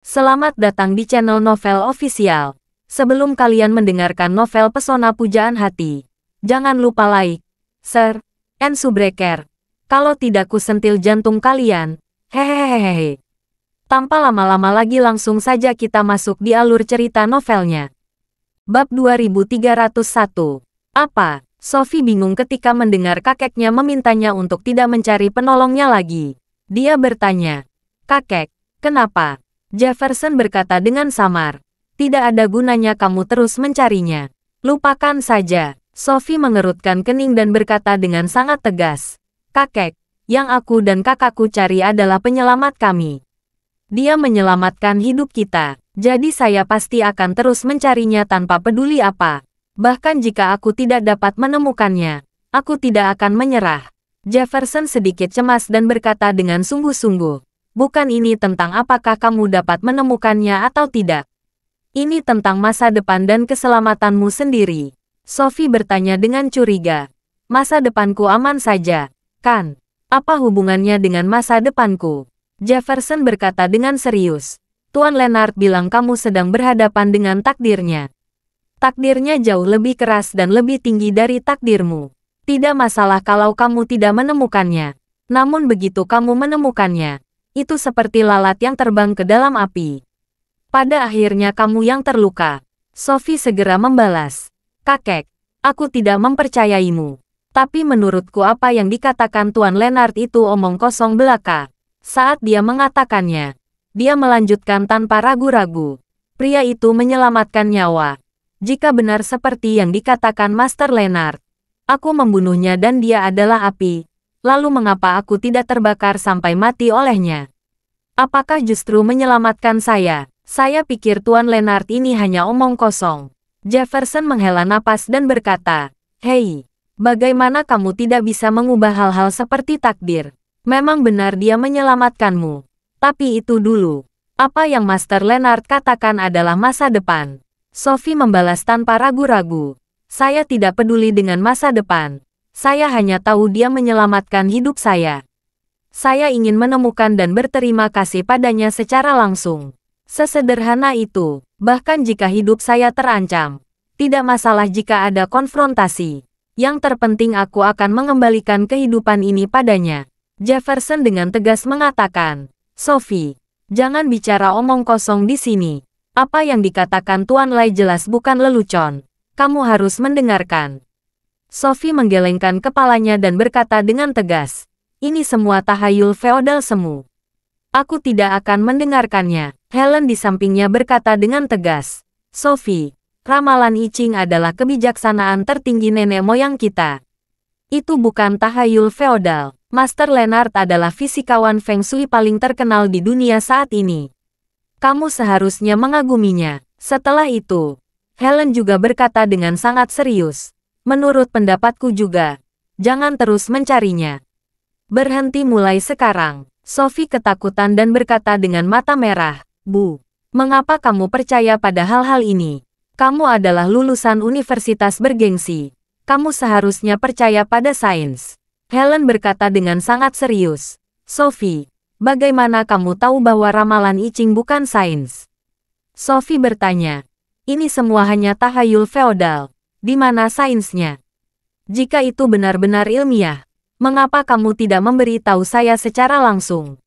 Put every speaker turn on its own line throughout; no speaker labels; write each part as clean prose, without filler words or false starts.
Selamat datang di channel Novel Official. Sebelum kalian mendengarkan novel Pesona Pujaan Hati, jangan lupa like, share, and subscribe. Kalau tidak kusentil jantung kalian. Hehehehe. Tanpa lama-lama lagi langsung saja kita masuk di alur cerita novelnya. Bab 2301. Apa? Sophie bingung ketika mendengar kakeknya memintanya untuk tidak mencari penolongnya lagi. Dia bertanya, "Kakek, kenapa?" Jefferson berkata dengan samar, "Tidak ada gunanya kamu terus mencarinya. Lupakan saja." Sophie mengerutkan kening dan berkata dengan sangat tegas, "Kakek, yang aku dan kakakku cari adalah penyelamat kami. Dia menyelamatkan hidup kita, jadi saya pasti akan terus mencarinya tanpa peduli apa. Bahkan jika aku tidak dapat menemukannya, aku tidak akan menyerah." Jefferson sedikit cemas dan berkata dengan sungguh-sungguh, "Bukan ini tentang apakah kamu dapat menemukannya atau tidak. Ini tentang masa depan dan keselamatanmu sendiri." Sophie bertanya dengan curiga, "Masa depanku aman saja, kan? Apa hubungannya dengan masa depanku?" Jefferson berkata dengan serius, "Tuan Leonard bilang kamu sedang berhadapan dengan takdirnya. Takdirnya jauh lebih keras dan lebih tinggi dari takdirmu. Tidak masalah kalau kamu tidak menemukannya. Namun begitu kamu menemukannya, itu seperti lalat yang terbang ke dalam api. Pada akhirnya kamu yang terluka." Sophie segera membalas, "Kakek, aku tidak mempercayaimu. Tapi menurutku apa yang dikatakan Tuan Leonard itu omong kosong belaka." Saat dia mengatakannya, dia melanjutkan tanpa ragu-ragu, "Pria itu menyelamatkan nyawa. Jika benar seperti yang dikatakan Master Leonard, aku membunuhnya dan dia adalah api. Lalu mengapa aku tidak terbakar sampai mati olehnya? Apakah justru menyelamatkan saya? Saya pikir Tuan Leonard ini hanya omong kosong." Jefferson menghela napas dan berkata, "Hei, bagaimana kamu tidak bisa mengubah hal-hal seperti takdir? Memang benar dia menyelamatkanmu. Tapi itu dulu. Apa yang Master Leonard katakan adalah masa depan." Sophie membalas tanpa ragu-ragu, "Saya tidak peduli dengan masa depan. Saya hanya tahu dia menyelamatkan hidup saya. Saya ingin menemukan dan berterima kasih padanya secara langsung. Sesederhana itu. Bahkan jika hidup saya terancam, tidak masalah jika ada konfrontasi. Yang terpenting aku akan mengembalikan kehidupan ini padanya." Jefferson dengan tegas mengatakan, "Sophie, jangan bicara omong kosong di sini. Apa yang dikatakan Tuan Lai jelas bukan lelucon. Kamu harus mendengarkan." Sophie menggelengkan kepalanya dan berkata dengan tegas, "Ini semua tahayul feodal semu. Aku tidak akan mendengarkannya." Helen di sampingnya berkata dengan tegas, "Sophie, ramalan I Ching adalah kebijaksanaan tertinggi nenek moyang kita. Itu bukan tahayul feodal. Master Leonard adalah fisikawan Feng Shui paling terkenal di dunia saat ini. Kamu seharusnya mengaguminya." Setelah itu, Helen juga berkata dengan sangat serius, "Menurut pendapatku juga, jangan terus mencarinya. Berhenti mulai sekarang." Sophie ketakutan dan berkata dengan mata merah, "Bu, mengapa kamu percaya pada hal-hal ini? Kamu adalah lulusan universitas bergengsi. Kamu seharusnya percaya pada sains." Helen berkata dengan sangat serius, "Sophie, bagaimana kamu tahu bahwa ramalan I Ching bukan sains?" Sophie bertanya, "Ini semua hanya tahayul feodal. Di mana sainsnya? Jika itu benar-benar ilmiah, mengapa kamu tidak memberi tahu saya secara langsung?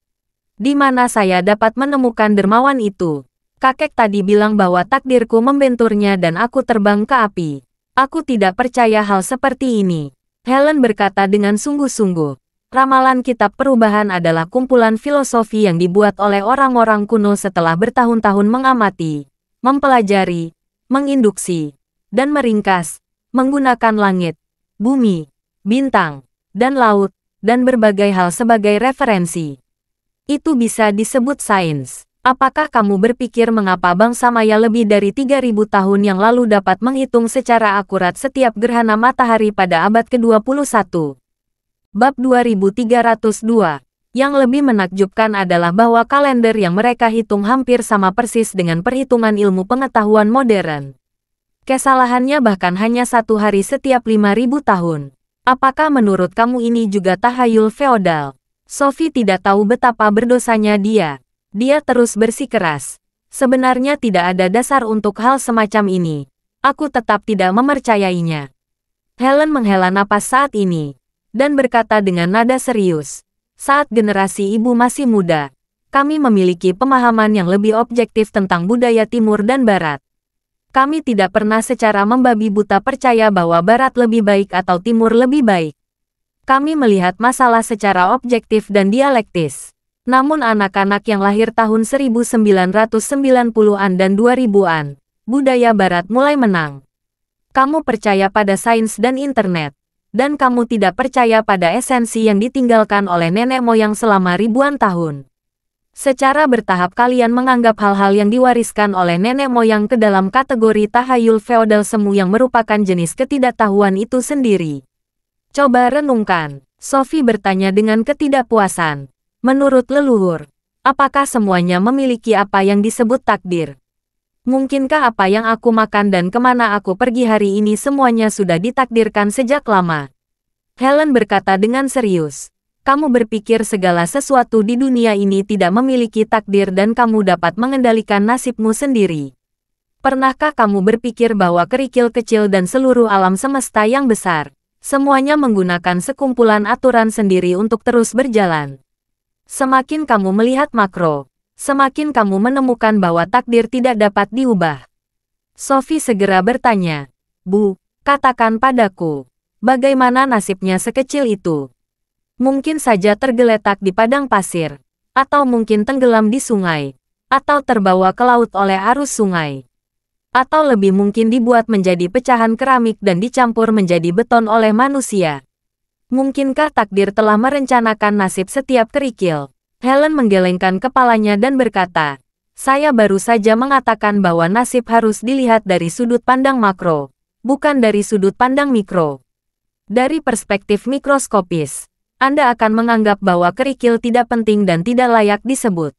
Di mana saya dapat menemukan dermawan itu? Kakek tadi bilang bahwa takdirku membenturnya dan aku terbang ke api. Aku tidak percaya hal seperti ini." Helen berkata dengan sungguh-sungguh, "Ramalan kitab perubahan adalah kumpulan filosofi yang dibuat oleh orang-orang kuno setelah bertahun-tahun mengamati, mempelajari, menginduksi, dan meringkas, menggunakan langit, bumi, bintang, dan laut, dan berbagai hal sebagai referensi. Itu bisa disebut sains. Apakah kamu berpikir mengapa bangsa Maya lebih dari 3.000 tahun yang lalu dapat menghitung secara akurat setiap gerhana matahari pada abad ke-21? Bab 2302. Yang lebih menakjubkan adalah bahwa kalender yang mereka hitung hampir sama persis dengan perhitungan ilmu pengetahuan modern. Kesalahannya bahkan hanya 1 hari setiap 5.000 tahun. Apakah menurut kamu ini juga tahayul feodal? Sophie tidak tahu betapa berdosanya dia. Dia terus bersikeras, Sebenarnya tidak ada dasar untuk hal semacam ini. Aku tetap tidak mempercayainya. Helen menghela napas saat ini, dan berkata dengan nada serius. Saat generasi ibu masih muda, kami memiliki pemahaman yang lebih objektif tentang budaya Timur dan Barat. Kami tidak pernah secara membabi buta percaya bahwa Barat lebih baik atau Timur lebih baik. Kami melihat masalah secara objektif dan dialektis. Namun anak-anak yang lahir tahun 1990-an dan 2000-an, budaya Barat mulai menang. Kamu percaya pada sains dan internet, dan kamu tidak percaya pada esensi yang ditinggalkan oleh nenek moyang selama ribuan tahun. Secara bertahap kalian menganggap hal-hal yang diwariskan oleh nenek moyang ke dalam kategori tahayul feodal semu yang merupakan jenis ketidaktahuan itu sendiri. Coba renungkan, Sophie bertanya dengan ketidakpuasan. Menurut leluhur, apakah semuanya memiliki apa yang disebut takdir? Mungkinkah apa yang aku makan dan kemana aku pergi hari ini semuanya sudah ditakdirkan sejak lama? Helen berkata dengan serius. Kamu berpikir segala sesuatu di dunia ini tidak memiliki takdir dan kamu dapat mengendalikan nasibmu sendiri. Pernahkah kamu berpikir bahwa kerikil kecil dan seluruh alam semesta yang besar, semuanya menggunakan sekumpulan aturan sendiri untuk terus berjalan? Semakin kamu melihat makro, semakin kamu menemukan bahwa takdir tidak dapat diubah. Sophie segera bertanya, Bu, katakan padaku, bagaimana nasibnya sekecil itu? Mungkin saja tergeletak di padang pasir, atau mungkin tenggelam di sungai, atau terbawa ke laut oleh arus sungai. Atau lebih mungkin dibuat menjadi pecahan keramik dan dicampur menjadi beton oleh manusia. Mungkinkah takdir telah merencanakan nasib setiap kerikil? Helen menggelengkan kepalanya dan berkata, saya baru saja mengatakan bahwa nasib harus dilihat dari sudut pandang makro, bukan dari sudut pandang mikro. Dari perspektif mikroskopis, Anda akan menganggap bahwa kerikil tidak penting dan tidak layak disebut.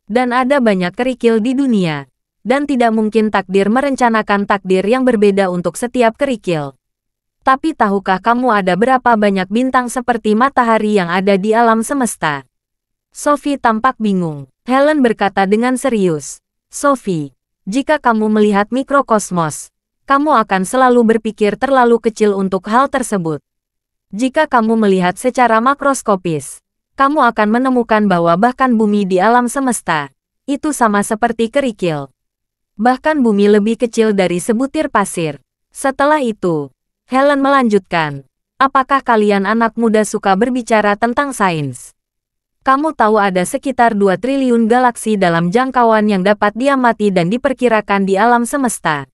Dan ada banyak kerikil di dunia, dan tidak mungkin takdir merencanakan takdir yang berbeda untuk setiap kerikil. Tapi tahukah kamu ada berapa banyak bintang seperti matahari yang ada di alam semesta? Sophie tampak bingung. Helen berkata dengan serius. Sophie, jika kamu melihat mikrokosmos, kamu akan selalu berpikir terlalu kecil untuk hal tersebut. Jika kamu melihat secara makroskopis, kamu akan menemukan bahwa bahkan bumi di alam semesta, itu sama seperti kerikil. Bahkan bumi lebih kecil dari sebutir pasir. Setelah itu, Helen melanjutkan, apakah kalian anak muda suka berbicara tentang sains? Kamu tahu ada sekitar 2 triliun galaksi dalam jangkauan yang dapat diamati dan diperkirakan di alam semesta.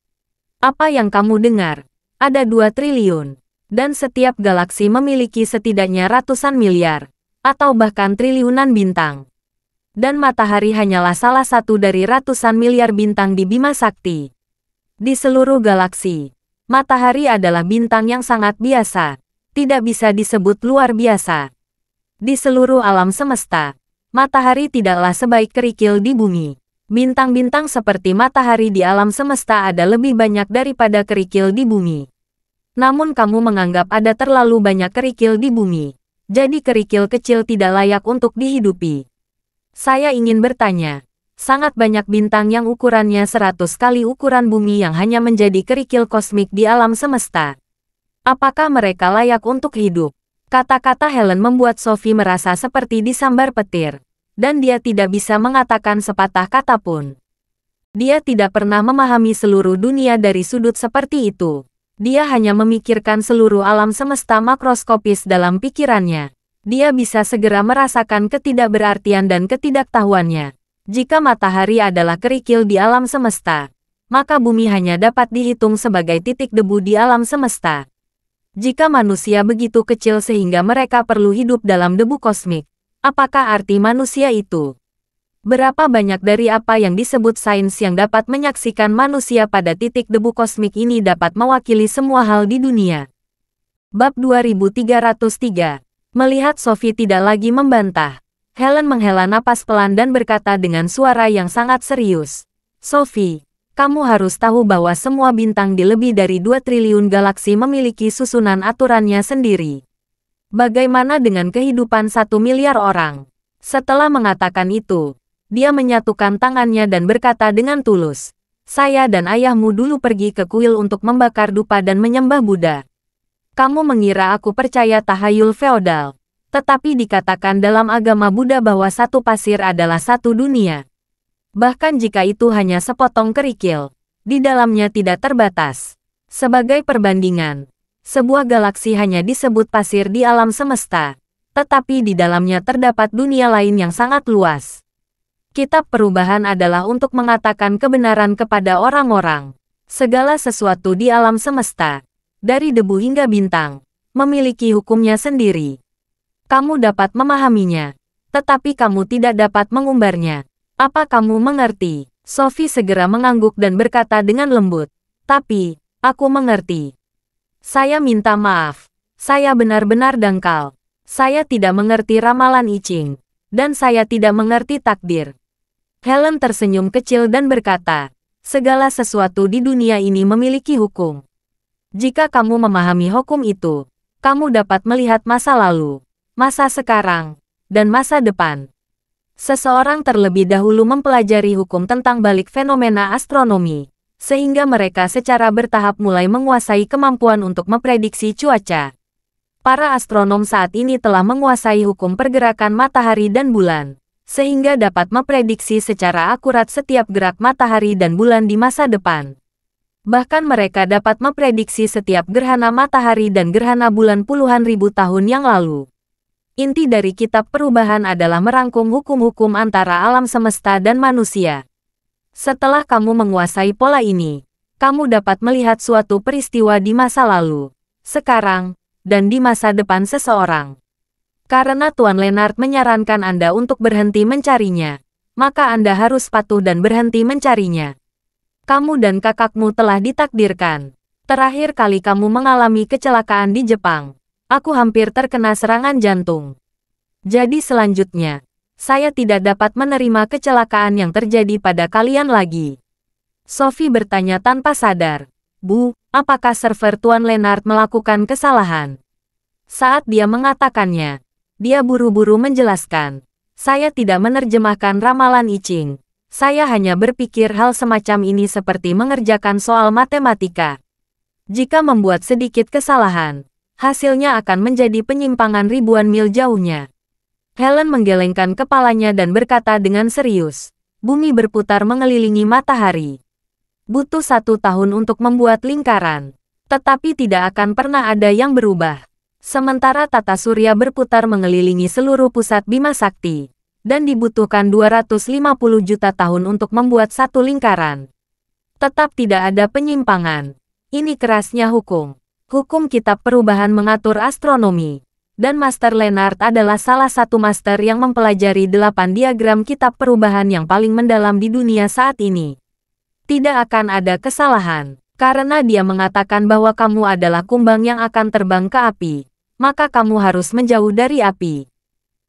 Apa yang kamu dengar? Ada 2 triliun. Dan setiap galaksi memiliki setidaknya ratusan miliar, atau bahkan triliunan bintang. Dan matahari hanyalah salah satu dari ratusan miliar bintang di Bima Sakti. Di seluruh galaksi, matahari adalah bintang yang sangat biasa, tidak bisa disebut luar biasa. Di seluruh alam semesta, matahari tidaklah sebaik kerikil di bumi. Bintang-bintang seperti matahari di alam semesta ada lebih banyak daripada kerikil di bumi. Namun kamu menganggap ada terlalu banyak kerikil di bumi. Jadi kerikil kecil tidak layak untuk dihidupi. Saya ingin bertanya, sangat banyak bintang yang ukurannya 100 kali ukuran bumi yang hanya menjadi kerikil kosmik di alam semesta. Apakah mereka layak untuk hidup? Kata-kata Helen membuat Sophie merasa seperti disambar petir, dan dia tidak bisa mengatakan sepatah kata pun. Dia tidak pernah memahami seluruh dunia dari sudut seperti itu. Dia hanya memikirkan seluruh alam semesta makroskopis dalam pikirannya. Dia bisa segera merasakan ketidakberartian dan ketidaktahuannya. Jika matahari adalah kerikil di alam semesta, maka bumi hanya dapat dihitung sebagai titik debu di alam semesta. Jika manusia begitu kecil sehingga mereka perlu hidup dalam debu kosmik, apakah arti manusia itu? Berapa banyak dari apa yang disebut sains yang dapat menyaksikan manusia pada titik debu kosmik ini dapat mewakili semua hal di dunia? Bab 2303. Melihat Sophie tidak lagi membantah, Helen menghela napas pelan dan berkata dengan suara yang sangat serius. Sophie, kamu harus tahu bahwa semua bintang di lebih dari 2 triliun galaksi memiliki susunan aturannya sendiri. Bagaimana dengan kehidupan 1 miliar orang? Setelah mengatakan itu, Dia menyatukan tangannya dan berkata dengan tulus, "Saya dan ayahmu dulu pergi ke kuil untuk membakar dupa dan menyembah Buddha. Kamu mengira aku percaya tahayul feodal. Tetapi dikatakan dalam agama Buddha bahwa satu pasir adalah satu dunia. Bahkan jika itu hanya sepotong kerikil, di dalamnya tidak terbatas. Sebagai perbandingan, sebuah galaksi hanya disebut pasir di alam semesta, tetapi di dalamnya terdapat dunia lain yang sangat luas. Kitab perubahan adalah untuk mengatakan kebenaran kepada orang-orang. Segala sesuatu di alam semesta, dari debu hingga bintang, memiliki hukumnya sendiri. Kamu dapat memahaminya, tetapi kamu tidak dapat mengumbarnya. Apa kamu mengerti?" Sophie segera mengangguk dan berkata dengan lembut, "Tapi, aku mengerti. Saya minta maaf. Saya benar-benar dangkal. Saya tidak mengerti ramalan I Ching. Dan saya tidak mengerti takdir." Helen tersenyum kecil dan berkata, "Segala sesuatu di dunia ini memiliki hukum. Jika kamu memahami hukum itu, kamu dapat melihat masa lalu, masa sekarang, dan masa depan." Seseorang terlebih dahulu mempelajari hukum tentang balik fenomena astronomi, sehingga mereka secara bertahap mulai menguasai kemampuan untuk memprediksi cuaca. Para astronom saat ini telah menguasai hukum pergerakan matahari dan bulan, sehingga dapat memprediksi secara akurat setiap gerak matahari dan bulan di masa depan. Bahkan mereka dapat memprediksi setiap gerhana matahari dan gerhana bulan puluhan ribu tahun yang lalu. Inti dari kitab perubahan adalah merangkum hukum-hukum antara alam semesta dan manusia. Setelah kamu menguasai pola ini, kamu dapat melihat suatu peristiwa di masa lalu, sekarang, dan di masa depan seseorang. Karena Tuan Leonard menyarankan Anda untuk berhenti mencarinya, maka Anda harus patuh dan berhenti mencarinya. Kamu dan kakakmu telah ditakdirkan. Terakhir kali kamu mengalami kecelakaan di Jepang, aku hampir terkena serangan jantung. Jadi selanjutnya, saya tidak dapat menerima kecelakaan yang terjadi pada kalian lagi." Sophie bertanya tanpa sadar, "Bu, apakah server Tuan Leonard melakukan kesalahan?" Saat dia mengatakannya, dia buru-buru menjelaskan, "Saya tidak menerjemahkan ramalan I Ching. Saya hanya berpikir hal semacam ini seperti mengerjakan soal matematika. Jika membuat sedikit kesalahan, hasilnya akan menjadi penyimpangan ribuan mil jauhnya." Helen menggelengkan kepalanya dan berkata dengan serius, "Bumi berputar mengelilingi matahari. Butuh 1 tahun untuk membuat lingkaran, tetapi tidak akan pernah ada yang berubah. Sementara tata surya berputar mengelilingi seluruh pusat Bima Sakti, dan dibutuhkan 250 juta tahun untuk membuat satu lingkaran. Tetap tidak ada penyimpangan. Ini kerasnya hukum. Hukum kitab perubahan mengatur astronomi. Dan Master Leonard adalah salah satu master yang mempelajari 8 diagram kitab perubahan yang paling mendalam di dunia saat ini. Tidak akan ada kesalahan, karena dia mengatakan bahwa kamu adalah kumbang yang akan terbang ke api, maka kamu harus menjauh dari api.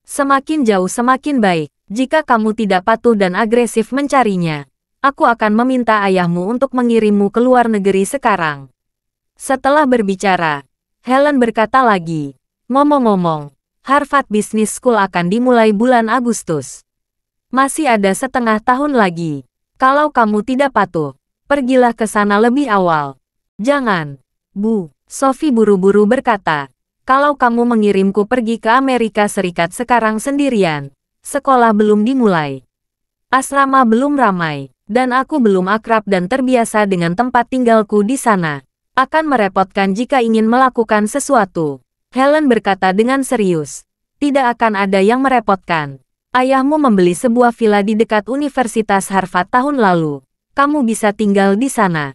Semakin jauh semakin baik. Jika kamu tidak patuh dan agresif mencarinya, aku akan meminta ayahmu untuk mengirimmu ke luar negeri sekarang." Setelah berbicara, Helen berkata lagi, "Ngomong-ngomong, Harvard Business School akan dimulai bulan Agustus. Masih ada setengah tahun lagi. Kalau kamu tidak patuh, pergilah ke sana lebih awal." "Jangan, Bu," Sophie buru-buru berkata. "Kalau kamu mengirimku pergi ke Amerika Serikat sekarang sendirian, sekolah belum dimulai. Asrama belum ramai, dan aku belum akrab dan terbiasa dengan tempat tinggalku di sana. Akan merepotkan jika ingin melakukan sesuatu." Helen berkata dengan serius, "Tidak akan ada yang merepotkan. Ayahmu membeli sebuah villa di dekat Universitas Harvard tahun lalu. Kamu bisa tinggal di sana.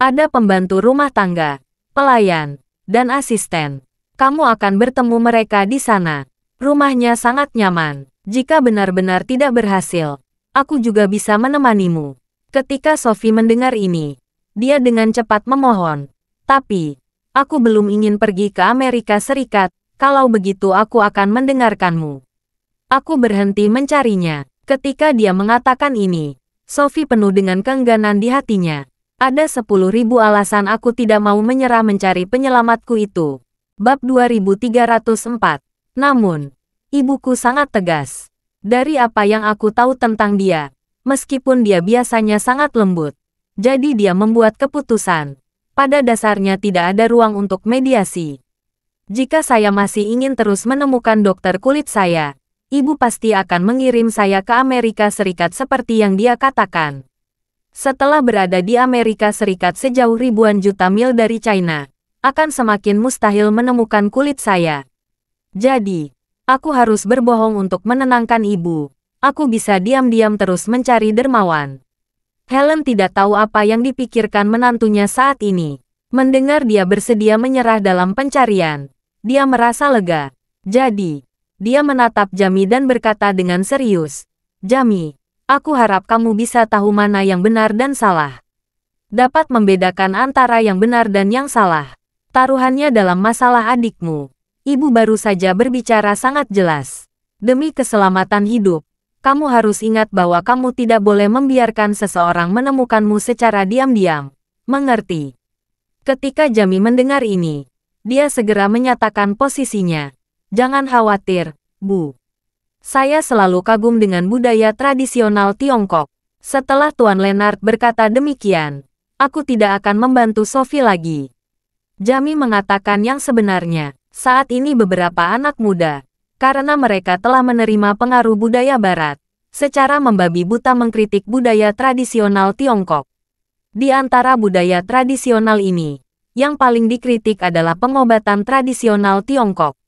Ada pembantu rumah tangga, pelayan, dan asisten. Kamu akan bertemu mereka di sana. Rumahnya sangat nyaman. Jika benar-benar tidak berhasil, aku juga bisa menemanimu." Ketika Sophie mendengar ini, dia dengan cepat memohon, "Tapi, aku belum ingin pergi ke Amerika Serikat. Kalau begitu aku akan mendengarkanmu." Aku berhenti mencarinya. Ketika dia mengatakan ini, Sophie penuh dengan keengganan di hatinya. Ada 10.000 alasan aku tidak mau menyerah mencari penyelamatku itu. Bab 2304. Namun, ibuku sangat tegas. Dari apa yang aku tahu tentang dia, meskipun dia biasanya sangat lembut, jadi dia membuat keputusan. Pada dasarnya tidak ada ruang untuk mediasi. Jika saya masih ingin terus menemukan dokter kulit saya, ibu pasti akan mengirim saya ke Amerika Serikat seperti yang dia katakan. Setelah berada di Amerika Serikat sejauh ribuan juta mil dari China, akan semakin mustahil menemukan kulit saya. Jadi, aku harus berbohong untuk menenangkan ibu. Aku bisa diam-diam terus mencari dermawan. Helen tidak tahu apa yang dipikirkan menantunya saat ini. Mendengar dia bersedia menyerah dalam pencarian, dia merasa lega. Jadi, dia menatap Jamie dan berkata dengan serius, "Jamie, aku harap kamu bisa tahu mana yang benar dan salah. Dapat membedakan antara yang benar dan yang salah. Taruhannya dalam masalah adikmu." Ibu baru saja berbicara sangat jelas. "Demi keselamatan hidup, kamu harus ingat bahwa kamu tidak boleh membiarkan seseorang menemukanmu secara diam-diam. Mengerti?" Ketika Jamie mendengar ini, dia segera menyatakan posisinya. "Jangan khawatir, Bu. Saya selalu kagum dengan budaya tradisional Tiongkok." Setelah Tuan Leonard berkata demikian, "Aku tidak akan membantu Sophie lagi." Jamie mengatakan yang sebenarnya, saat ini beberapa anak muda, karena mereka telah menerima pengaruh budaya Barat, secara membabi buta mengkritik budaya tradisional Tiongkok. Di antara budaya tradisional ini, yang paling dikritik adalah pengobatan tradisional Tiongkok.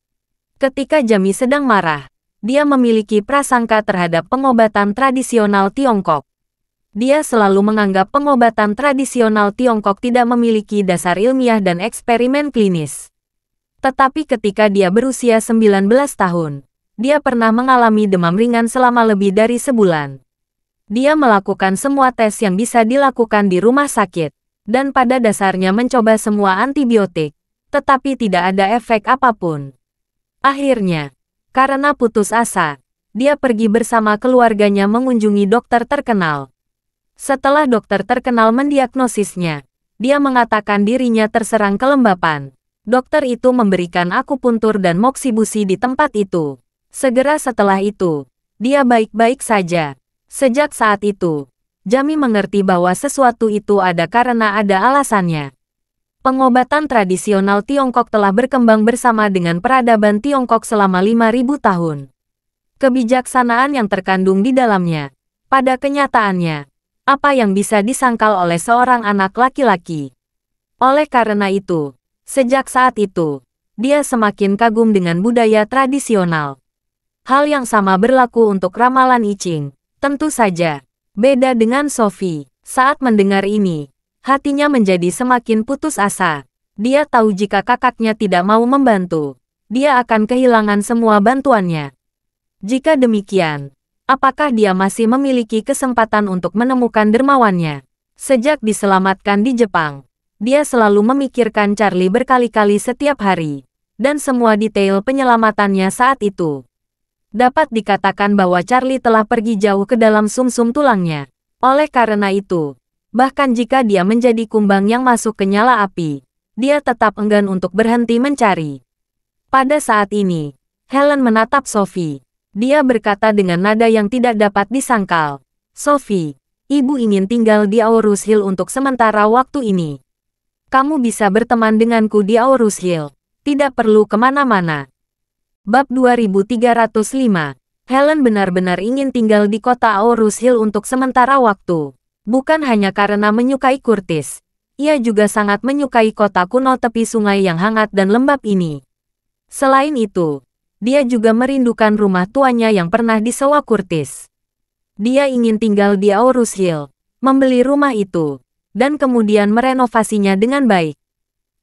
Ketika Jamie sedang marah, dia memiliki prasangka terhadap pengobatan tradisional Tiongkok. Dia selalu menganggap pengobatan tradisional Tiongkok tidak memiliki dasar ilmiah dan eksperimen klinis. Tetapi ketika dia berusia 19 tahun, dia pernah mengalami demam ringan selama lebih dari sebulan. Dia melakukan semua tes yang bisa dilakukan di rumah sakit, dan pada dasarnya mencoba semua antibiotik, tetapi tidak ada efek apapun. Akhirnya, karena putus asa, dia pergi bersama keluarganya mengunjungi dokter terkenal. Setelah dokter terkenal mendiagnosisnya, dia mengatakan dirinya terserang kelembapan. Dokter itu memberikan akupuntur dan moksibusi di tempat itu. Segera setelah itu, dia baik-baik saja. Sejak saat itu, Jamie mengerti bahwa sesuatu itu ada karena ada alasannya. Pengobatan tradisional Tiongkok telah berkembang bersama dengan peradaban Tiongkok selama 5.000 tahun. Kebijaksanaan yang terkandung di dalamnya, pada kenyataannya, apa yang bisa disangkal oleh seorang anak laki-laki. Oleh karena itu, sejak saat itu, dia semakin kagum dengan budaya tradisional. Hal yang sama berlaku untuk ramalan I Ching. Tentu saja, beda dengan Sophie. Saat mendengar ini, hatinya menjadi semakin putus asa. Dia tahu jika kakaknya tidak mau membantu, dia akan kehilangan semua bantuannya. Jika demikian, apakah dia masih memiliki kesempatan untuk menemukan dermawannya? Sejak diselamatkan di Jepang, dia selalu memikirkan Charlie berkali-kali setiap hari, dan semua detail penyelamatannya saat itu. Dapat dikatakan bahwa Charlie telah pergi jauh ke dalam sumsum tulangnya. Oleh karena itu, bahkan jika dia menjadi kumbang yang masuk ke nyala api, dia tetap enggan untuk berhenti mencari. Pada saat ini, Helen menatap Sophie. Dia berkata dengan nada yang tidak dapat disangkal, "Sophie, ibu ingin tinggal di Aurus Hill untuk sementara waktu ini. Kamu bisa berteman denganku di Aurus Hill. Tidak perlu kemana-mana." Bab 2305. Helen benar-benar ingin tinggal di kota Aurus Hill untuk sementara waktu. Bukan hanya karena menyukai Curtis. Ia juga sangat menyukai kota kuno tepi sungai yang hangat dan lembab ini. Selain itu, dia juga merindukan rumah tuanya yang pernah disewa Curtis. Dia ingin tinggal di Aurus Hill, membeli rumah itu, dan kemudian merenovasinya dengan baik.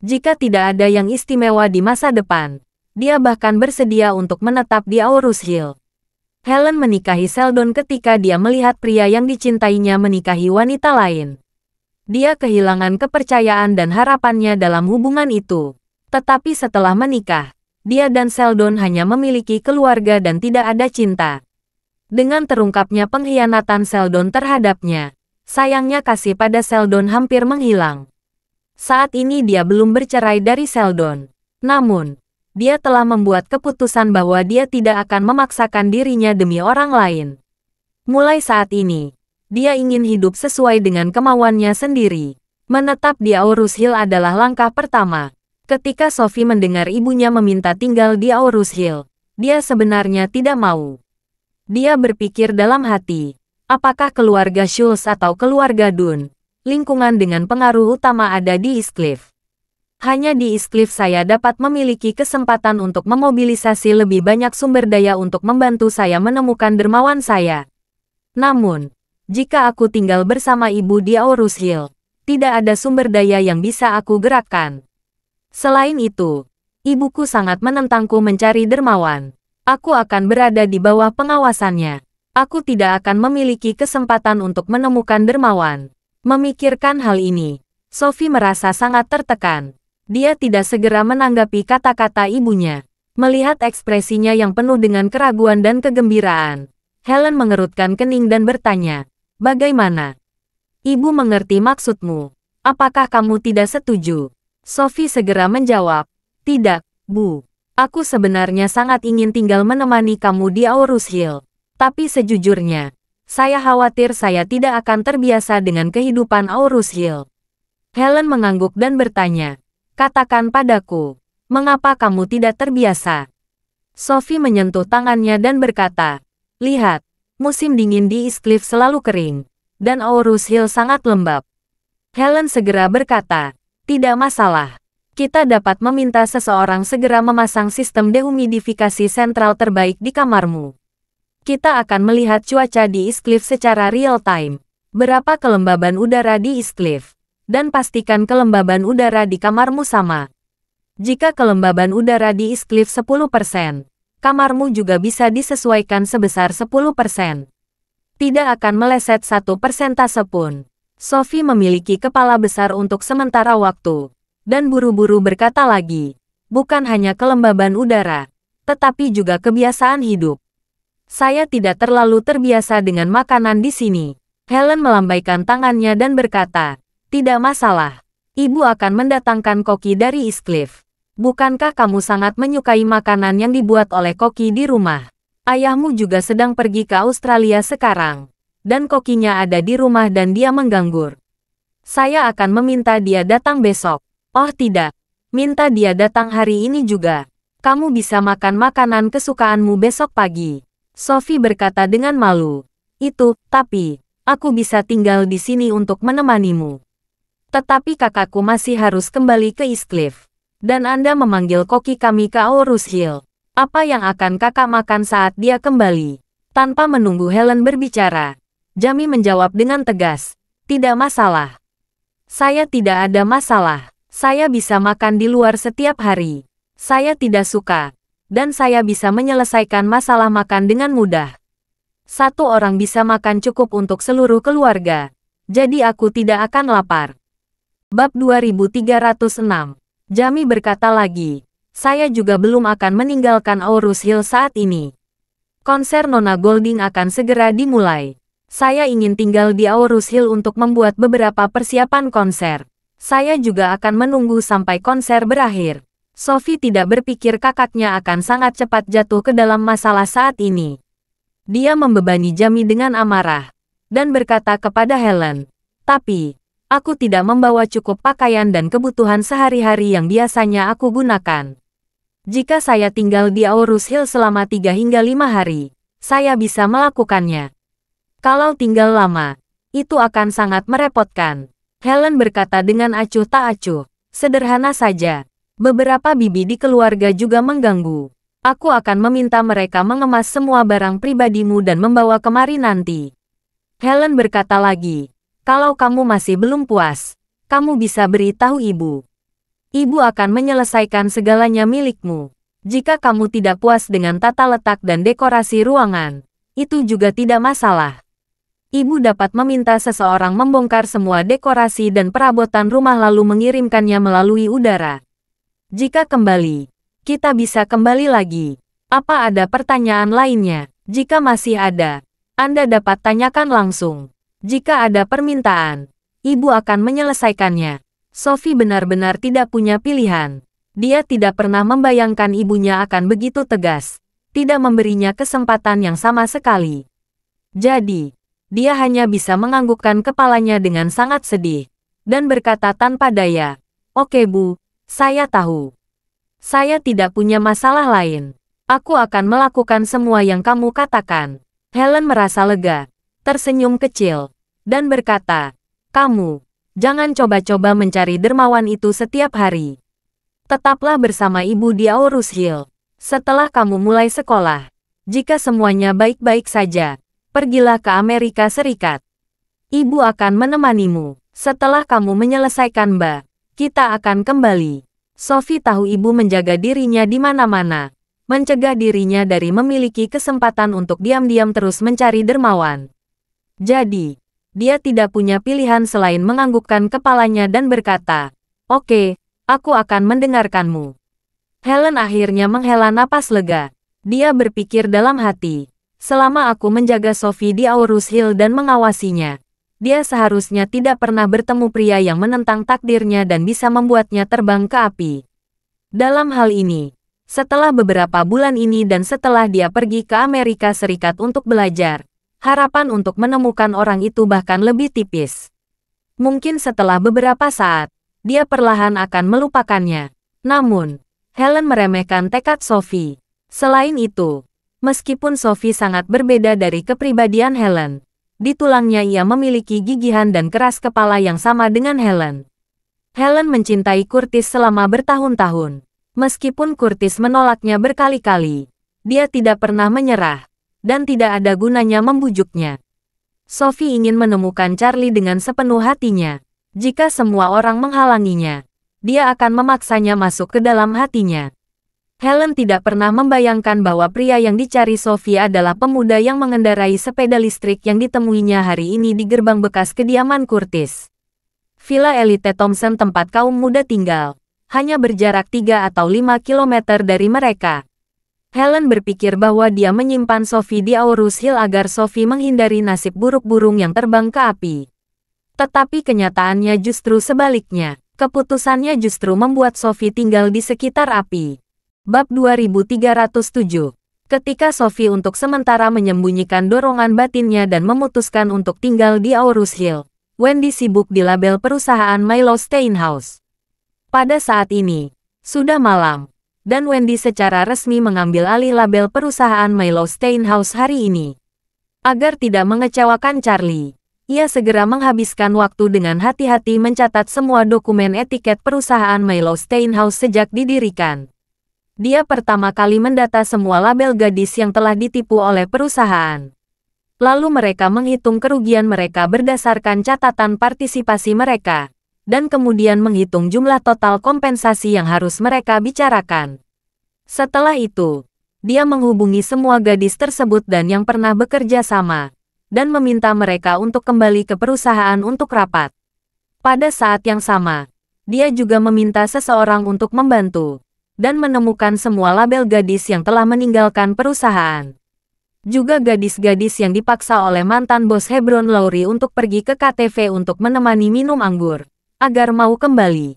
Jika tidak ada yang istimewa di masa depan, dia bahkan bersedia untuk menetap di Aurus Hill. Helen menikahi Sheldon ketika dia melihat pria yang dicintainya menikahi wanita lain. Dia kehilangan kepercayaan dan harapannya dalam hubungan itu. Tetapi setelah menikah, dia dan Sheldon hanya memiliki keluarga dan tidak ada cinta. Dengan terungkapnya pengkhianatan Sheldon terhadapnya, sayangnya kasih pada Sheldon hampir menghilang. Saat ini dia belum bercerai dari Sheldon. Namun, Dia telah membuat keputusan bahwa dia tidak akan memaksakan dirinya demi orang lain. Mulai saat ini, dia ingin hidup sesuai dengan kemauannya sendiri. Menetap di Aurus Hill adalah langkah pertama. Ketika Sophie mendengar ibunya meminta tinggal di Aurus Hill, dia sebenarnya tidak mau. Dia berpikir dalam hati, apakah keluarga Schultz atau keluarga Dunn, lingkungan dengan pengaruh utama ada di Eastcliff. Hanya di Eastcliff saya dapat memiliki kesempatan untuk memobilisasi lebih banyak sumber daya untuk membantu saya menemukan dermawan saya. Namun, jika aku tinggal bersama ibu di Aurus Hill, tidak ada sumber daya yang bisa aku gerakkan. Selain itu, ibuku sangat menentangku mencari dermawan. Aku akan berada di bawah pengawasannya. Aku tidak akan memiliki kesempatan untuk menemukan dermawan. Memikirkan hal ini, Sophie merasa sangat tertekan. Dia tidak segera menanggapi kata-kata ibunya. Melihat ekspresinya yang penuh dengan keraguan dan kegembiraan, Helen mengerutkan kening dan bertanya, "Bagaimana? Ibu mengerti maksudmu. Apakah kamu tidak setuju?" Sophie segera menjawab, "Tidak, Bu. Aku sebenarnya sangat ingin tinggal menemani kamu di Aurus Hill. Tapi sejujurnya, saya khawatir saya tidak akan terbiasa dengan kehidupan Aurus Hill." Helen mengangguk dan bertanya, "Katakan padaku, mengapa kamu tidak terbiasa?" Sophie menyentuh tangannya dan berkata, "Lihat, musim dingin di Eastcliff selalu kering, dan Aurus Hill sangat lembab." Helen segera berkata, "Tidak masalah. Kita dapat meminta seseorang segera memasang sistem dehumidifikasi sentral terbaik di kamarmu. Kita akan melihat cuaca di Eastcliff secara real-time. Berapa kelembaban udara di Eastcliff? Dan pastikan kelembaban udara di kamarmu sama. Jika kelembaban udara di Eastcliff 10%, kamarmu juga bisa disesuaikan sebesar 10%. Tidak akan meleset 1% pun." Sophie memiliki kepala besar untuk sementara waktu, dan buru-buru berkata lagi, "Bukan hanya kelembaban udara, tetapi juga kebiasaan hidup. Saya tidak terlalu terbiasa dengan makanan di sini." Helen melambaikan tangannya dan berkata, "Tidak masalah. Ibu akan mendatangkan koki dari Eastcliff. Bukankah kamu sangat menyukai makanan yang dibuat oleh koki di rumah? Ayahmu juga sedang pergi ke Australia sekarang, dan kokinya ada di rumah dan dia mengganggur. Saya akan meminta dia datang besok. Oh tidak, minta dia datang hari ini juga. Kamu bisa makan makanan kesukaanmu besok pagi." Sophie berkata dengan malu, Tapi, aku bisa tinggal di sini untuk menemanimu. Tetapi kakakku masih harus kembali ke Eastcliff. Dan Anda memanggil koki kami ke Aurus Hill. Apa yang akan kakak makan saat dia kembali?" Tanpa menunggu Helen berbicara, Jamie menjawab dengan tegas, "Tidak masalah. Saya tidak ada masalah. Saya bisa makan di luar setiap hari. Saya tidak suka. Dan saya bisa menyelesaikan masalah makan dengan mudah. Satu orang bisa makan cukup untuk seluruh keluarga. Jadi aku tidak akan lapar." Bab 2306. Jamie berkata lagi, "Saya juga belum akan meninggalkan Aurus Hill saat ini. Konser Nona Golding akan segera dimulai. Saya ingin tinggal di Aurus Hill untuk membuat beberapa persiapan konser. Saya juga akan menunggu sampai konser berakhir." Sophie tidak berpikir kakaknya akan sangat cepat jatuh ke dalam masalah saat ini. Dia membebani Jamie dengan amarah, dan berkata kepada Helen, "Tapi, aku tidak membawa cukup pakaian dan kebutuhan sehari-hari yang biasanya aku gunakan. Jika saya tinggal di Aurus Hill selama 3 hingga 5 hari, saya bisa melakukannya. Kalau tinggal lama, itu akan sangat merepotkan." Helen berkata dengan acuh tak acuh, "Sederhana saja. Beberapa bibi di keluarga juga mengganggu. Aku akan meminta mereka mengemas semua barang pribadimu dan membawa kemari nanti." Helen berkata lagi, "Kalau kamu masih belum puas, kamu bisa beritahu ibu. Ibu akan menyelesaikan segalanya milikmu. Jika kamu tidak puas dengan tata letak dan dekorasi ruangan, itu juga tidak masalah. Ibu dapat meminta seseorang membongkar semua dekorasi dan perabotan rumah lalu mengirimkannya melalui udara. Jika kembali, kita bisa kembali lagi. Apa ada pertanyaan lainnya? Jika masih ada, Anda dapat tanyakan langsung. Jika ada permintaan, Ibu akan menyelesaikannya." Sophie benar-benar tidak punya pilihan. Dia tidak pernah membayangkan ibunya akan begitu tegas, tidak memberinya kesempatan yang sama sekali. Jadi, dia hanya bisa menganggukkan kepalanya dengan sangat sedih, dan berkata tanpa daya, "Oke Bu, saya tahu. Saya tidak punya masalah lain. Aku akan melakukan semua yang kamu katakan." Helen merasa lega, tersenyum kecil, dan berkata, "Kamu, jangan coba-coba mencari dermawan itu setiap hari. Tetaplah bersama ibu di Aurus Hill. Setelah kamu mulai sekolah, jika semuanya baik-baik saja, pergilah ke Amerika Serikat. Ibu akan menemanimu. Setelah kamu menyelesaikan kita akan kembali." Sophie tahu ibu menjaga dirinya di mana-mana, mencegah dirinya dari memiliki kesempatan untuk diam-diam terus mencari dermawan. Jadi, dia tidak punya pilihan selain menganggukkan kepalanya dan berkata, "Oke, aku akan mendengarkanmu." Helen akhirnya menghela napas lega. Dia berpikir dalam hati, selama aku menjaga Sophie di Aurus Hill dan mengawasinya, dia seharusnya tidak pernah bertemu pria yang menentang takdirnya dan bisa membuatnya terbang ke api. Dalam hal ini, setelah beberapa bulan ini dan setelah dia pergi ke Amerika Serikat untuk belajar, harapan untuk menemukan orang itu bahkan lebih tipis. Mungkin setelah beberapa saat, dia perlahan akan melupakannya. Namun, Helen meremehkan tekad Sophie. Selain itu, meskipun Sophie sangat berbeda dari kepribadian Helen, di tulangnya ia memiliki gigihan dan keras kepala yang sama dengan Helen. Helen mencintai Curtis selama bertahun-tahun. Meskipun Curtis menolaknya berkali-kali, dia tidak pernah menyerah, dan tidak ada gunanya membujuknya. Sophie ingin menemukan Charlie dengan sepenuh hatinya. Jika semua orang menghalanginya, dia akan memaksanya masuk ke dalam hatinya. Helen tidak pernah membayangkan bahwa pria yang dicari Sophie adalah pemuda yang mengendarai sepeda listrik yang ditemuinya hari ini di gerbang bekas kediaman Curtis. Villa Elite Thompson tempat kaum muda tinggal, hanya berjarak 3 atau 5 kilometer dari mereka. Helen berpikir bahwa dia menyimpan Sophie di Aurus Hill agar Sophie menghindari nasib buruk burung yang terbang ke api. Tetapi kenyataannya justru sebaliknya. Keputusannya justru membuat Sophie tinggal di sekitar api. Bab 2307. Ketika Sophie untuk sementara menyembunyikan dorongan batinnya dan memutuskan untuk tinggal di Aurus Hill, Wendy sibuk di label perusahaan Milo Steinhaus. Pada saat ini, sudah malam, dan Wendy secara resmi mengambil alih label perusahaan Milo Steinhaus hari ini. Agar tidak mengecewakan Charlie, ia segera menghabiskan waktu dengan hati-hati mencatat semua dokumen etiket perusahaan Milo Steinhaus sejak didirikan. Dia pertama kali mendata semua label gadis yang telah ditipu oleh perusahaan. Lalu mereka menghitung kerugian mereka berdasarkan catatan partisipasi mereka, dan kemudian menghitung jumlah total kompensasi yang harus mereka bicarakan. Setelah itu, dia menghubungi semua gadis tersebut dan yang pernah bekerja sama, dan meminta mereka untuk kembali ke perusahaan untuk rapat. Pada saat yang sama, dia juga meminta seseorang untuk membantu, dan menemukan semua label gadis yang telah meninggalkan perusahaan. Juga gadis-gadis yang dipaksa oleh mantan bos Hebron Lowry untuk pergi ke KTV untuk menemani minum anggur, agar mau kembali.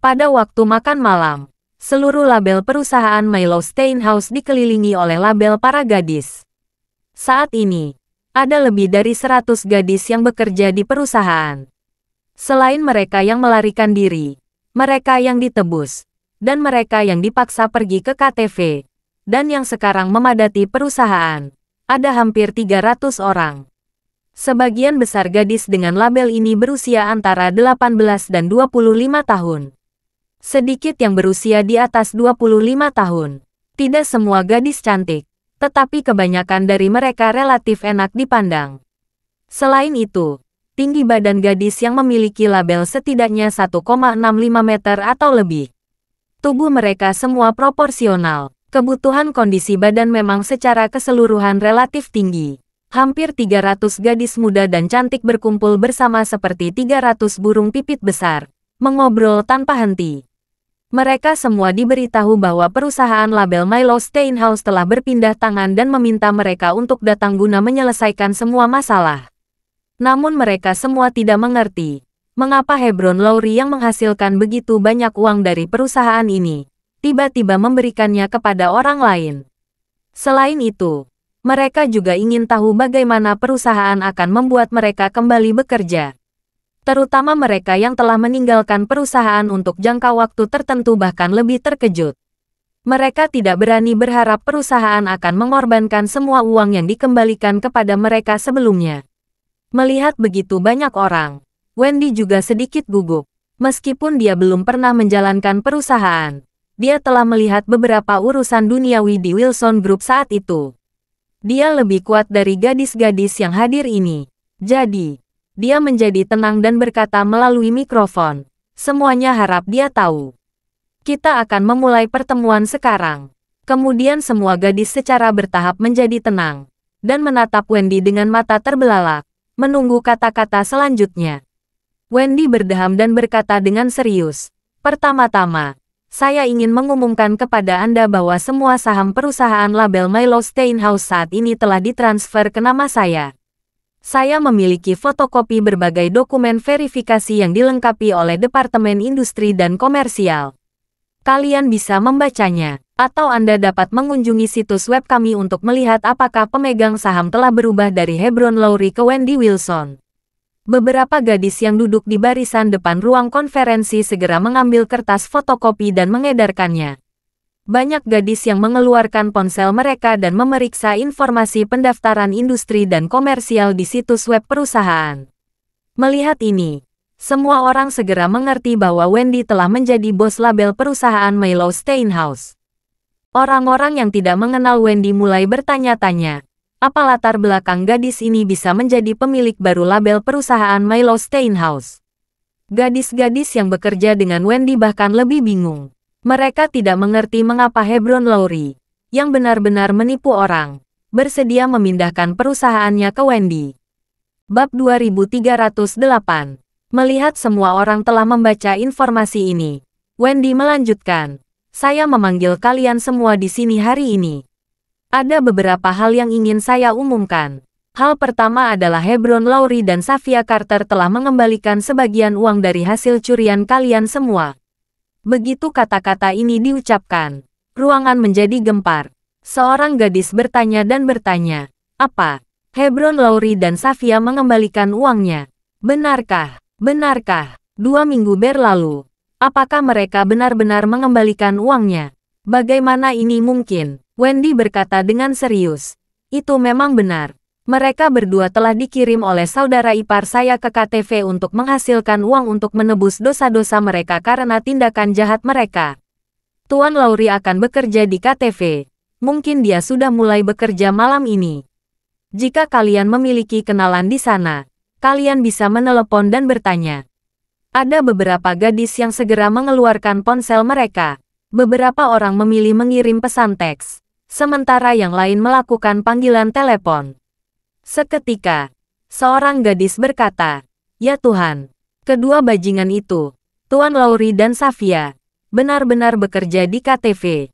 Pada waktu makan malam, seluruh label perusahaan Milo Steinhaus dikelilingi oleh label para gadis. Saat ini, ada lebih dari 100 gadis yang bekerja di perusahaan. Selain mereka yang melarikan diri, mereka yang ditebus, dan mereka yang dipaksa pergi ke KTV, dan yang sekarang memadati perusahaan, ada hampir 300 orang. Sebagian besar gadis dengan label ini berusia antara 18 dan 25 tahun. Sedikit yang berusia di atas 25 tahun. Tidak semua gadis cantik, tetapi kebanyakan dari mereka relatif enak dipandang. Selain itu, tinggi badan gadis yang memiliki label setidaknya 1,65 meter atau lebih. Tubuh mereka semua proporsional. Kebutuhan kondisi badan memang secara keseluruhan relatif tinggi. Hampir 300 gadis muda dan cantik berkumpul bersama seperti 300 burung pipit besar, mengobrol tanpa henti. Mereka semua diberitahu bahwa perusahaan label Milo Steinhaus telah berpindah tangan dan meminta mereka untuk datang guna menyelesaikan semua masalah. Namun mereka semua tidak mengerti, Mengapa Hebron Lowry yang menghasilkan begitu banyak uang dari perusahaan ini, tiba-tiba memberikannya kepada orang lain? Selain itu, mereka juga ingin tahu bagaimana perusahaan akan membuat mereka kembali bekerja. Terutama mereka yang telah meninggalkan perusahaan untuk jangka waktu tertentu bahkan lebih terkejut. Mereka tidak berani berharap perusahaan akan mengorbankan semua uang yang dikembalikan kepada mereka sebelumnya. Melihat begitu banyak orang, Wendy juga sedikit gugup. Meskipun dia belum pernah menjalankan perusahaan, dia telah melihat beberapa urusan duniawi di Wilson Group saat itu. Dia lebih kuat dari gadis-gadis yang hadir ini. Jadi, dia menjadi tenang dan berkata melalui mikrofon, "Semuanya harap dia tahu. Kita akan memulai pertemuan sekarang." Kemudian semua gadis secara bertahap menjadi tenang, dan menatap Wendy dengan mata terbelalak, menunggu kata-kata selanjutnya. Wendy berdeham dan berkata dengan serius, "Pertama-tama, saya ingin mengumumkan kepada Anda bahwa semua saham perusahaan label Milo Steinhaus saat ini telah ditransfer ke nama saya. Saya memiliki fotokopi berbagai dokumen verifikasi yang dilengkapi oleh Departemen Industri dan Komersial. Kalian bisa membacanya, atau Anda dapat mengunjungi situs web kami untuk melihat apakah pemegang saham telah berubah dari Hebron Lowry ke Wendy Wilson." Beberapa gadis yang duduk di barisan depan ruang konferensi segera mengambil kertas fotokopi dan mengedarkannya. Banyak gadis yang mengeluarkan ponsel mereka dan memeriksa informasi pendaftaran industri dan komersial di situs web perusahaan. Melihat ini, semua orang segera mengerti bahwa Wendy telah menjadi bos label perusahaan Milo Steinhaus. Orang-orang yang tidak mengenal Wendy mulai bertanya-tanya, apa latar belakang gadis ini bisa menjadi pemilik baru label perusahaan Milo Steinhaus. Gadis-gadis yang bekerja dengan Wendy bahkan lebih bingung. Mereka tidak mengerti mengapa Hebron Lowry, yang benar-benar menipu orang, bersedia memindahkan perusahaannya ke Wendy. Bab 2308. Melihat semua orang telah membaca informasi ini, Wendy melanjutkan, "Saya memanggil kalian semua di sini hari ini. Ada beberapa hal yang ingin saya umumkan. Hal pertama adalah Hebron Lowry dan Safia Carter telah mengembalikan sebagian uang dari hasil curian kalian semua." Begitu kata-kata ini diucapkan, ruangan menjadi gempar. Seorang gadis bertanya dan bertanya, "Apa? Hebron Lowry dan Safia mengembalikan uangnya? Benarkah? Benarkah? 2 minggu berlalu. Apakah mereka benar-benar mengembalikan uangnya? Bagaimana ini mungkin?" Wendy berkata dengan serius, "Itu memang benar. Mereka berdua telah dikirim oleh saudara ipar saya ke KTV untuk menghasilkan uang untuk menebus dosa-dosa mereka karena tindakan jahat mereka. Tuan Lowry akan bekerja di KTV. Mungkin dia sudah mulai bekerja malam ini. Jika kalian memiliki kenalan di sana, kalian bisa menelepon dan bertanya." Ada beberapa gadis yang segera mengeluarkan ponsel mereka. Beberapa orang memilih mengirim pesan teks, sementara yang lain melakukan panggilan telepon. Seketika, seorang gadis berkata, "Ya Tuhan, kedua bajingan itu, Tuan Lowry dan Safia, benar-benar bekerja di KTV.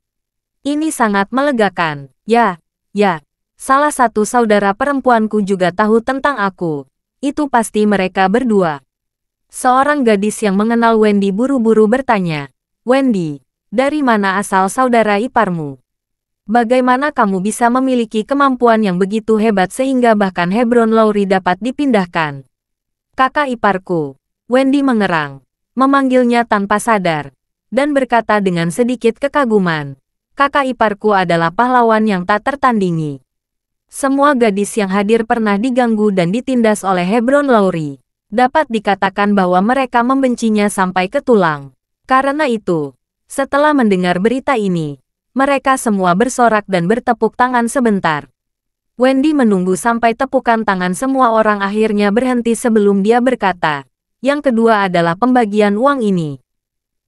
Ini sangat melegakan. Ya, salah satu saudara perempuanku juga tahu tentang aku. Itu pasti mereka berdua." Seorang gadis yang mengenal Wendy buru-buru bertanya, "Wendy, dari mana asal saudara iparmu? Bagaimana kamu bisa memiliki kemampuan yang begitu hebat sehingga bahkan Hebron Lowry dapat dipindahkan?" "Kakak iparku." Wendy mengerang, memanggilnya tanpa sadar, dan berkata dengan sedikit kekaguman, "Kakak iparku adalah pahlawan yang tak tertandingi." Semua gadis yang hadir pernah diganggu dan ditindas oleh Hebron Lowry. Dapat dikatakan bahwa mereka membencinya sampai ke tulang. Karena itu, setelah mendengar berita ini, mereka semua bersorak dan bertepuk tangan sebentar. Wendy menunggu sampai tepukan tangan semua orang akhirnya berhenti sebelum dia berkata, "Yang kedua adalah pembagian uang ini.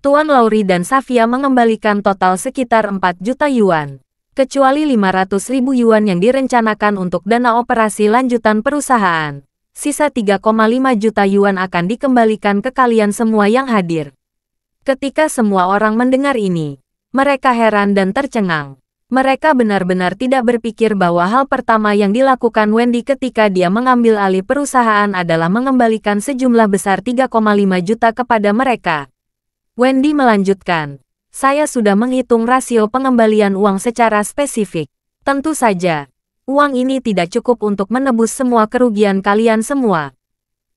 Tuan Lowry dan Safia mengembalikan total sekitar 4 juta yuan, kecuali 500.000 yuan yang direncanakan untuk dana operasi lanjutan perusahaan. Sisa 3,5 juta yuan akan dikembalikan ke kalian semua yang hadir." Ketika semua orang mendengar ini, mereka heran dan tercengang. Mereka benar-benar tidak berpikir bahwa hal pertama yang dilakukan Wendy ketika dia mengambil alih perusahaan adalah mengembalikan sejumlah besar 3,5 juta kepada mereka. Wendy melanjutkan, saya sudah menghitung rasio pengembalian uang secara spesifik. Tentu saja, uang ini tidak cukup untuk menebus semua kerugian kalian semua.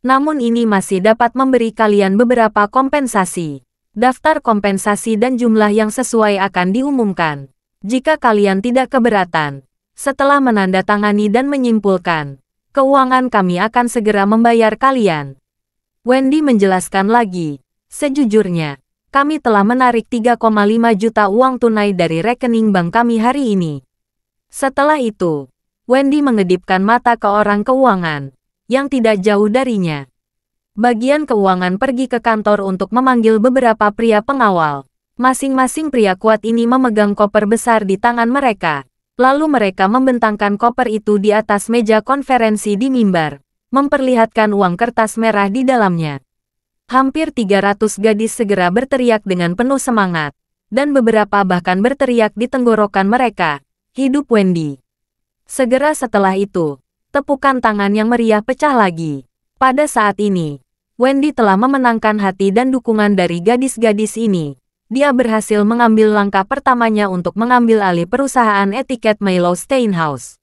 Namun ini masih dapat memberi kalian beberapa kompensasi. Daftar kompensasi dan jumlah yang sesuai akan diumumkan. Jika kalian tidak keberatan, setelah menandatangani dan menyimpulkan, keuangan kami akan segera membayar kalian. Wendy menjelaskan lagi, sejujurnya, kami telah menarik 3,5 juta uang tunai dari rekening bank kami hari ini. Setelah itu, Wendy mengedipkan mata ke orang keuangan, yang tidak jauh darinya. Bagian keuangan pergi ke kantor untuk memanggil beberapa pria pengawal. Masing-masing pria kuat ini memegang koper besar di tangan mereka. Lalu mereka membentangkan koper itu di atas meja konferensi di mimbar, memperlihatkan uang kertas merah di dalamnya. Hampir 300 gadis segera berteriak dengan penuh semangat, dan beberapa bahkan berteriak di tenggorokan mereka, "Hidup Wendy!" Segera setelah itu, tepukan tangan yang meriah pecah lagi. Pada saat ini, Wendy telah memenangkan hati dan dukungan dari gadis-gadis ini. Dia berhasil mengambil langkah pertamanya untuk mengambil alih perusahaan etiket Milo Steinhaus.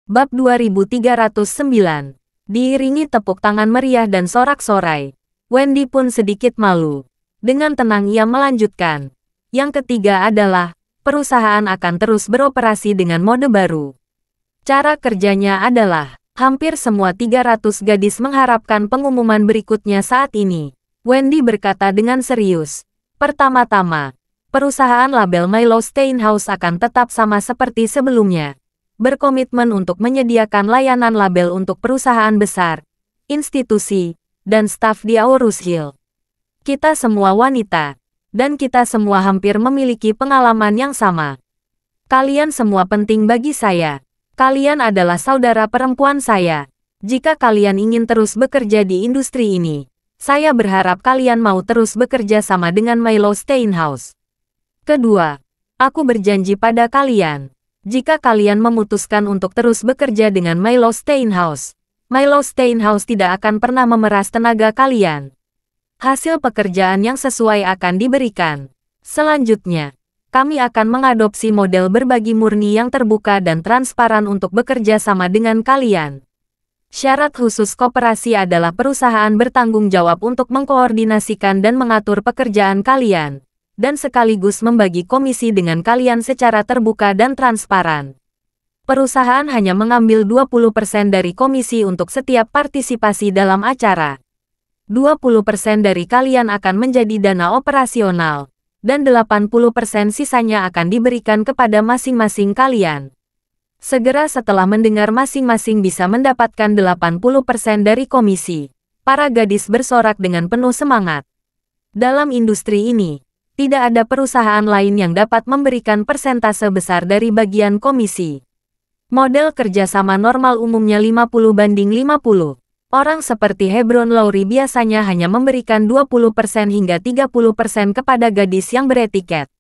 Bab 2309. Diiringi tepuk tangan meriah dan sorak-sorai, Wendy pun sedikit malu. Dengan tenang ia melanjutkan. Yang ketiga adalah, perusahaan akan terus beroperasi dengan mode baru. Cara kerjanya adalah, hampir semua 300 gadis mengharapkan pengumuman berikutnya saat ini. Wendy berkata dengan serius. Pertama-tama, perusahaan label Milo Steinhaus akan tetap sama seperti sebelumnya. Berkomitmen untuk menyediakan layanan label untuk perusahaan besar, institusi, dan staf di Aurus Hill. Kita semua wanita, dan kita semua hampir memiliki pengalaman yang sama. Kalian semua penting bagi saya. Kalian adalah saudara perempuan saya. Jika kalian ingin terus bekerja di industri ini, saya berharap kalian mau terus bekerja sama dengan Milo Steinhaus. Kedua, aku berjanji pada kalian, jika kalian memutuskan untuk terus bekerja dengan Milo Steinhaus tidak akan pernah memeras tenaga kalian. Hasil pekerjaan yang sesuai akan diberikan. Selanjutnya, kami akan mengadopsi model berbagi murni yang terbuka dan transparan untuk bekerja sama dengan kalian. Syarat khusus koperasi adalah perusahaan bertanggung jawab untuk mengkoordinasikan dan mengatur pekerjaan kalian, dan sekaligus membagi komisi dengan kalian secara terbuka dan transparan. Perusahaan hanya mengambil 20% dari komisi untuk setiap partisipasi dalam acara. 20% dari kalian akan menjadi dana operasional, dan 80% sisanya akan diberikan kepada masing-masing kalian. Segera setelah mendengar masing-masing bisa mendapatkan 80% dari komisi, para gadis bersorak dengan penuh semangat. Dalam industri ini, tidak ada perusahaan lain yang dapat memberikan persentase besar dari bagian komisi. Model kerjasama normal umumnya 50-50. Orang seperti Hebron Lowry biasanya hanya memberikan 20% hingga 30% kepada gadis yang beretiket.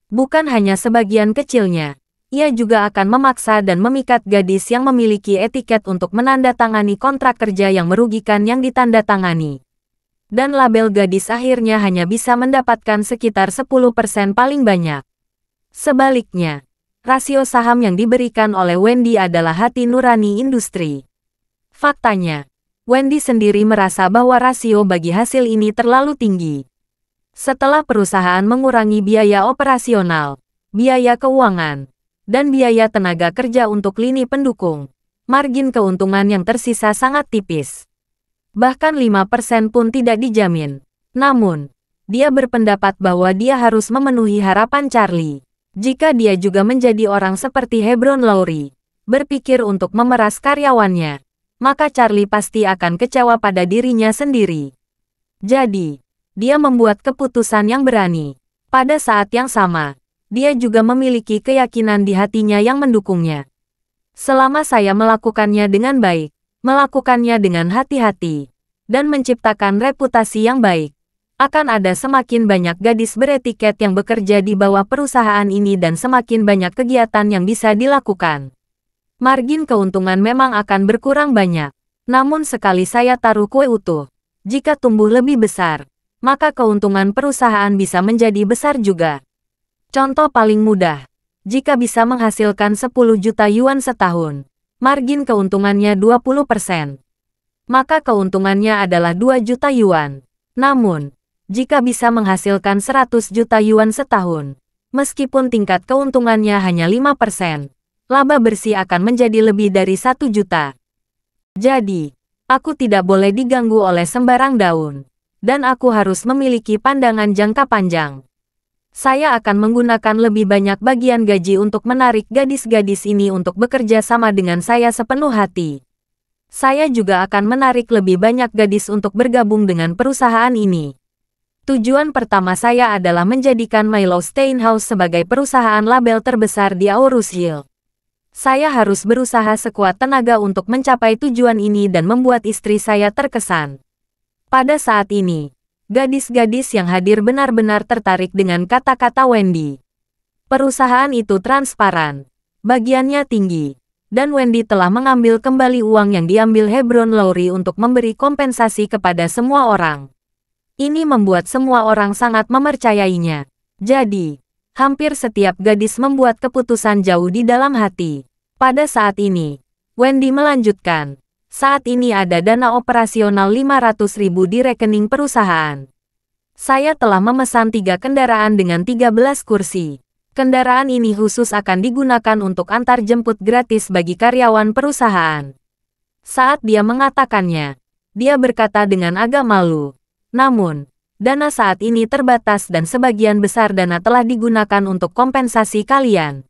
Bukan hanya sebagian kecilnya. Ia juga akan memaksa dan memikat gadis yang memiliki etiket untuk menandatangani kontrak kerja yang merugikan yang ditandatangani. Dan label gadis akhirnya hanya bisa mendapatkan sekitar 10% paling banyak. Sebaliknya, rasio saham yang diberikan oleh Wendy adalah hati nurani industri. Faktanya, Wendy sendiri merasa bahwa rasio bagi hasil ini terlalu tinggi. Setelah perusahaan mengurangi biaya operasional, biaya keuangan, dan biaya tenaga kerja untuk lini pendukung, margin keuntungan yang tersisa sangat tipis. Bahkan 5% pun tidak dijamin. Namun, dia berpendapat bahwa dia harus memenuhi harapan Charlie. Jika dia juga menjadi orang seperti Hebron Lowry, berpikir untuk memeras karyawannya, maka Charlie pasti akan kecewa pada dirinya sendiri. Jadi, dia membuat keputusan yang berani. Pada saat yang sama, dia juga memiliki keyakinan di hatinya yang mendukungnya. Selama saya melakukannya dengan baik, melakukannya dengan hati-hati, dan menciptakan reputasi yang baik, akan ada semakin banyak gadis beretiket yang bekerja di bawah perusahaan ini dan semakin banyak kegiatan yang bisa dilakukan. Margin keuntungan memang akan berkurang banyak. Namun sekali saya taruh kue utuh, jika tumbuh lebih besar, maka keuntungan perusahaan bisa menjadi besar juga. Contoh paling mudah, jika bisa menghasilkan 10 juta yuan setahun, margin keuntungannya 20%. Maka keuntungannya adalah 2 juta yuan. Namun, jika bisa menghasilkan 100 juta yuan setahun, meskipun tingkat keuntungannya hanya 5%, laba bersih akan menjadi lebih dari 1 juta. Jadi, aku tidak boleh diganggu oleh sembarang daun, dan aku harus memiliki pandangan jangka panjang. Saya akan menggunakan lebih banyak bagian gaji untuk menarik gadis-gadis ini untuk bekerja sama dengan saya sepenuh hati. Saya juga akan menarik lebih banyak gadis untuk bergabung dengan perusahaan ini. Tujuan pertama saya adalah menjadikan Milo Steinhaus sebagai perusahaan label terbesar di Aurus Hill. Saya harus berusaha sekuat tenaga untuk mencapai tujuan ini dan membuat istri saya terkesan. Pada saat ini, gadis-gadis yang hadir benar-benar tertarik dengan kata-kata Wendy. Perusahaan itu transparan, bagiannya tinggi, dan Wendy telah mengambil kembali uang yang diambil Hebron Lowry untuk memberi kompensasi kepada semua orang. Ini membuat semua orang sangat mempercayainya. Jadi, hampir setiap gadis membuat keputusan jauh di dalam hati. Pada saat ini, Wendy melanjutkan, saat ini ada dana operasional 500.000 di rekening perusahaan. Saya telah memesan 3 kendaraan dengan 13 kursi. Kendaraan ini khusus akan digunakan untuk antar jemput gratis bagi karyawan perusahaan. Saat dia mengatakannya, dia berkata dengan agak malu. Namun, dana saat ini terbatas dan sebagian besar dana telah digunakan untuk kompensasi kalian.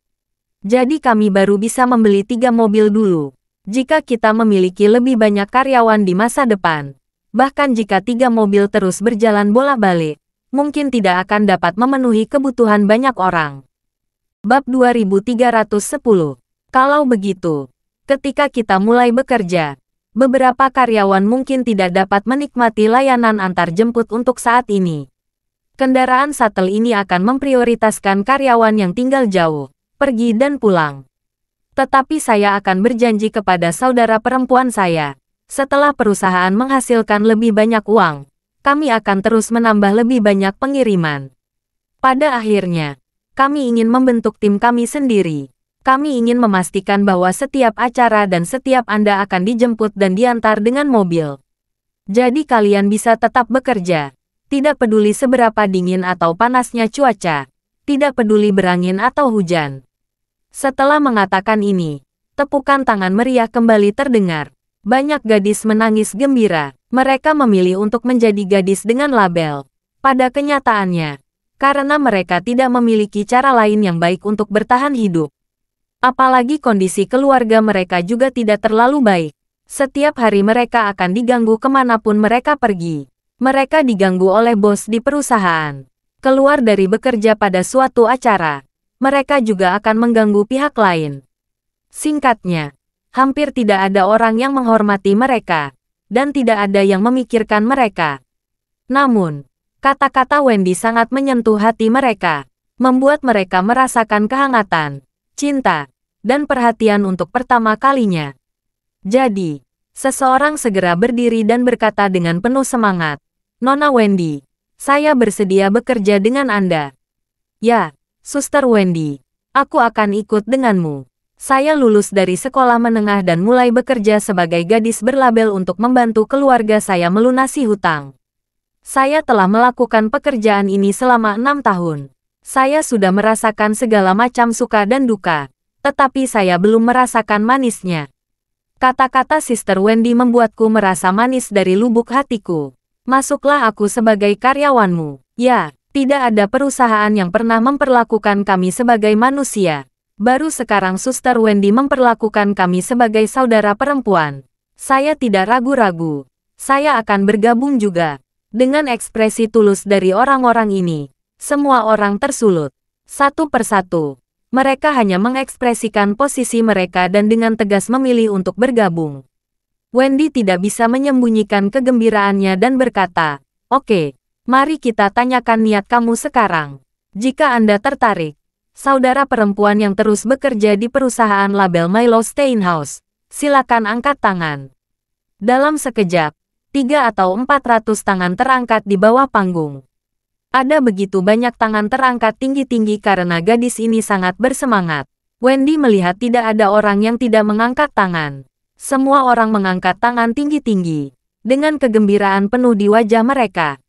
Jadi kami baru bisa membeli 3 mobil dulu. Jika kita memiliki lebih banyak karyawan di masa depan, bahkan jika 3 mobil terus berjalan bolak-balik, mungkin tidak akan dapat memenuhi kebutuhan banyak orang. Bab 2310. Kalau begitu, ketika kita mulai bekerja, beberapa karyawan mungkin tidak dapat menikmati layanan antar jemput untuk saat ini. Kendaraan shuttle ini akan memprioritaskan karyawan yang tinggal jauh, pergi dan pulang. Tetapi saya akan berjanji kepada saudara perempuan saya, setelah perusahaan menghasilkan lebih banyak uang, kami akan terus menambah lebih banyak pengiriman. Pada akhirnya, kami ingin membentuk tim kami sendiri. Kami ingin memastikan bahwa setiap acara dan setiap Anda akan dijemput dan diantar dengan mobil. Jadi kalian bisa tetap bekerja. Tidak peduli seberapa dingin atau panasnya cuaca. Tidak peduli berangin atau hujan. Setelah mengatakan ini, tepukan tangan meriah kembali terdengar. Banyak gadis menangis gembira. Mereka memilih untuk menjadi gadis dengan label. Pada kenyataannya, karena mereka tidak memiliki cara lain yang baik untuk bertahan hidup. Apalagi kondisi keluarga mereka juga tidak terlalu baik. Setiap hari mereka akan diganggu kemanapun mereka pergi. Mereka diganggu oleh bos di perusahaan. Keluar dari bekerja pada suatu acara, mereka juga akan mengganggu pihak lain. Singkatnya, hampir tidak ada orang yang menghormati mereka, dan tidak ada yang memikirkan mereka. Namun, kata-kata Wendy sangat menyentuh hati mereka, membuat mereka merasakan kehangatan, cinta, dan perhatian untuk pertama kalinya. Jadi, seseorang segera berdiri dan berkata dengan penuh semangat, "Nona Wendy, saya bersedia bekerja dengan Anda." "Ya, Suster Wendy, aku akan ikut denganmu. Saya lulus dari sekolah menengah dan mulai bekerja sebagai gadis berlabel untuk membantu keluarga saya melunasi hutang. Saya telah melakukan pekerjaan ini selama 6 tahun. Saya sudah merasakan segala macam suka dan duka. Tetapi saya belum merasakan manisnya." Kata-kata Sister Wendy membuatku merasa manis dari lubuk hatiku. "Masuklah aku sebagai karyawanmu." "Ya, tidak ada perusahaan yang pernah memperlakukan kami sebagai manusia. Baru sekarang Suster Wendy memperlakukan kami sebagai saudara perempuan. Saya tidak ragu-ragu. Saya akan bergabung juga." Dengan ekspresi tulus dari orang-orang ini, semua orang tersulut. Satu persatu. Mereka hanya mengekspresikan posisi mereka dan dengan tegas memilih untuk bergabung. Wendy tidak bisa menyembunyikan kegembiraannya dan berkata, "Oke, Mari kita tanyakan niat kamu sekarang. Jika Anda tertarik, saudara perempuan yang terus bekerja di perusahaan label Milo Steinhaus, silakan angkat tangan. Dalam sekejap, 3 atau 400 tangan terangkat di bawah panggung. Ada begitu banyak tangan terangkat tinggi-tinggi karena gadis ini sangat bersemangat. Wendy melihat tidak ada orang yang tidak mengangkat tangan. Semua orang mengangkat tangan tinggi-tinggi, dengan kegembiraan penuh di wajah mereka.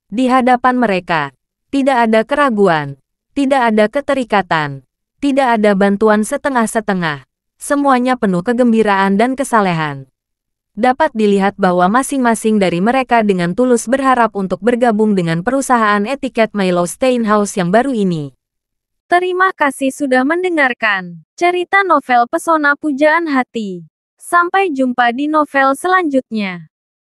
Di hadapan mereka, tidak ada keraguan, tidak ada keterikatan, tidak ada bantuan setengah-setengah. Semuanya penuh kegembiraan dan kesalehan. Dapat dilihat bahwa masing-masing dari mereka dengan tulus berharap untuk bergabung dengan perusahaan etiket Milo Steinhaus yang baru ini. Terima kasih sudah mendengarkan cerita novel Pesona Pujaan Hati. Sampai jumpa di novel selanjutnya.